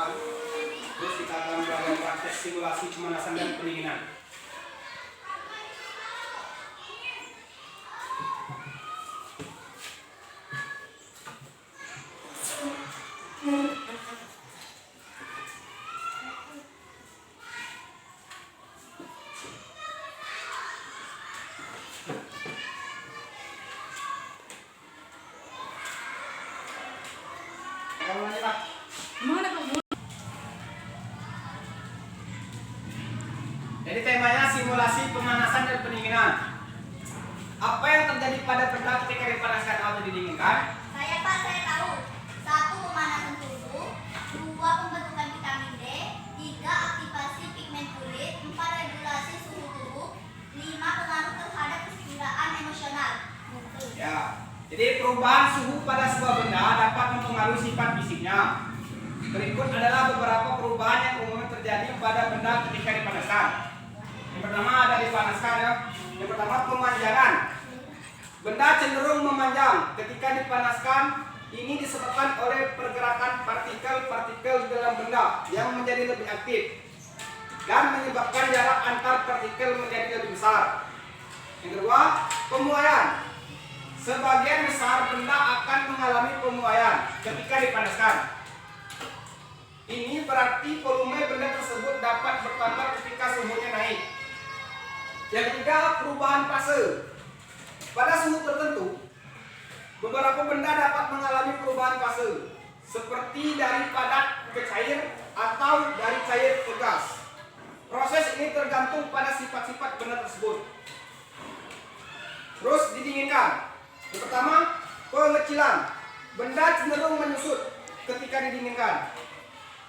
pengetahuan. Terus kita akan belajar praktek simulasi pemanasan dan pendinginan. Jadi temanya simulasi pemanasan dan pendinginan. Apa yang terjadi pada benda ketika dipanaskan atau didinginkan? Saya tahu. 1. Pemanasan tubuh. 2. Pembentukan vitamin D. 3. Aktivasi pigmen kulit. 4. Regulasi suhu tubuh. 5. Pengaruh terhadap keseimbangan emosional. Ya. Jadi perubahan suhu pada sebuah benda dapat mempengaruhi sifat fisiknya. Berikut adalah beberapa perubahan yang umumnya terjadi pada benda ketika dipanaskan. Yang pertama ada dipanaskan ya. Yang pertama pemanjangan. Benda cenderung memanjang ketika dipanaskan. Ini disebabkan oleh pergerakan partikel-partikel dalam benda yang menjadi lebih aktif dan menyebabkan jarak antar partikel menjadi lebih besar. Yang kedua, pemuaian. Sebagian besar benda akan mengalami pemuaian ketika dipanaskan. Ini berarti volume benda tersebut dapat bertambah ketika suhunya naik. Yang ketiga, perubahan fase. Pada suhu tertentu, beberapa benda dapat mengalami perubahan fase, seperti dari padat ke cair atau dari cair ke gas. Proses ini tergantung pada sifat-sifat benda tersebut. Terus didinginkan. Yang pertama, pengecilan. Benda cenderung menyusut ketika didinginkan.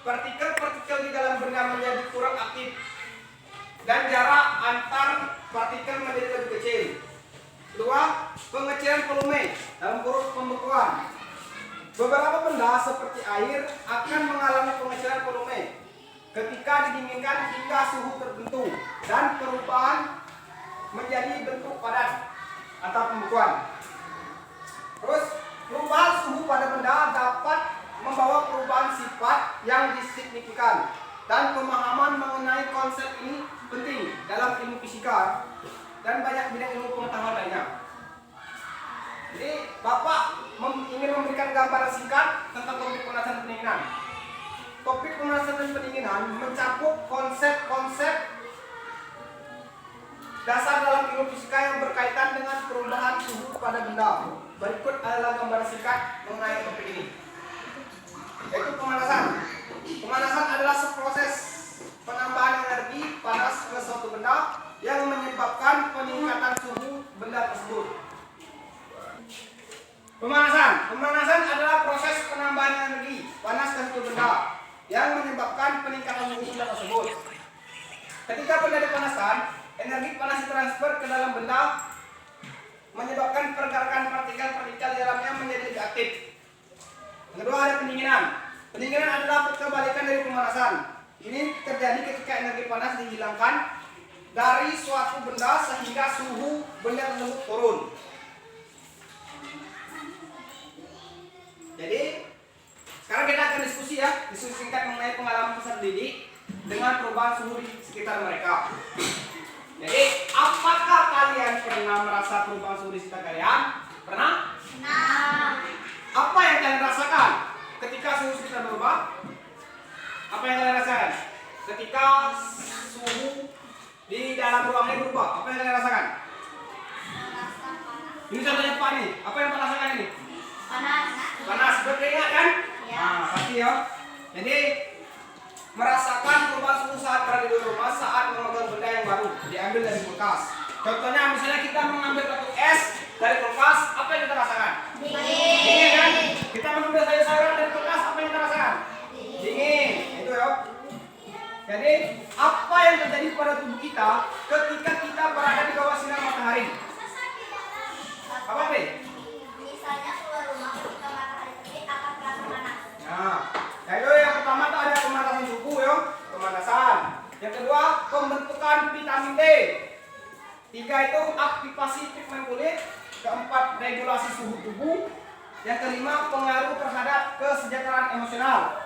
Partikel-partikel di dalam benda menjadi kurang aktif dan jarak antar partikel menjadi lebih kecil. Kedua, pengecilan volume dalam kurun pembekuan. Beberapa benda seperti air akan mengalami pengecilan volume ketika didinginkan hingga suhu tertentu dan perubahan menjadi bentuk padat atau pembekuan. Terus, perubahan suhu pada benda dapat membawa perubahan sifat yang signifikan, dan pemahaman mengenai konsep ini penting dalam ilmu fisika dan banyak bidang ilmu pengetahuan lainnya. Jadi Bapak ingin memberikan gambaran singkat tentang topik pemanasan dan pendinginan. Topik pemanasan dan pendinginan mencakup konsep-konsep dasar dalam ilmu fisika yang berkaitan dengan perubahan suhu pada benda. Berikut adalah gambaran singkat mengenai topik ini. Yaitu pemanasan. Pemanasan adalah proses penambahan energi panas ke suatu benda yang menyebabkan peningkatan suhu benda tersebut. Pemanasan adalah proses penambahan energi panas ke suatu benda yang menyebabkan peningkatan suhu benda tersebut. Ketika benda dipanaskan, energi panas ditransfer ke dalam benda menyebabkan pergerakan partikel-partikel di dalamnya menjadi lebih aktif. Yang kedua ada pendinginan. Pendinginan adalah kebalikan dari pemanasan. Ini terjadi ketika energi panas dihilangkan dari suatu benda sehingga suhu benda tersebut turun. Jadi sekarang kita akan diskusi singkat mengenai pengalaman peserta didik dengan perubahan suhu di sekitar mereka. Jadi apakah kalian pernah merasa perubahan suhu di sekitar kalian? Pernah? Nah, Apa yang kalian rasakan ketika suhu sekitar berubah? Apa yang kalian rasakan ketika suhu di dalam ruangan berubah? Apa yang kalian rasakan? Ini contohnya Pak nih. Apa yang Pak rasakan ini? Panas, berkeringat kan? Ya. Nah, pasti ya. Jadi merasakan perubahan suhu saat berada di rumah saat memegang benda yang baru diambil dari kulkas. Contohnya misalnya kita mengambil batu es dari kulkas, apa yang kita rasakan? Dingin kan? Kita mengambil sayur-sayuran dari kulkas, apa yang kita rasakan? Dingin. Itu ya. Jadi apa yang terjadi pada tubuh kita ketika kita berada di bawah sinar matahari? Apa nih? Misalnya keluar rumah ketika matahari terbit akan terasa panas. Nah, yaitu yang pertama tuh ada pemanasan tubuh ya, pemanasan. Yang kedua pembentukan vitamin D. 3 itu aktivasi pigmen kulit. Keempat regulasi suhu tubuh. Yang kelima pengaruh terhadap kesejahteraan emosional.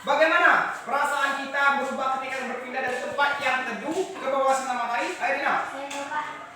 Bagaimana perasaan kita berubah ketika berpindah dari tempat yang teduh ke bawah sinar matahari? Ayo Dina. Saya Bapak.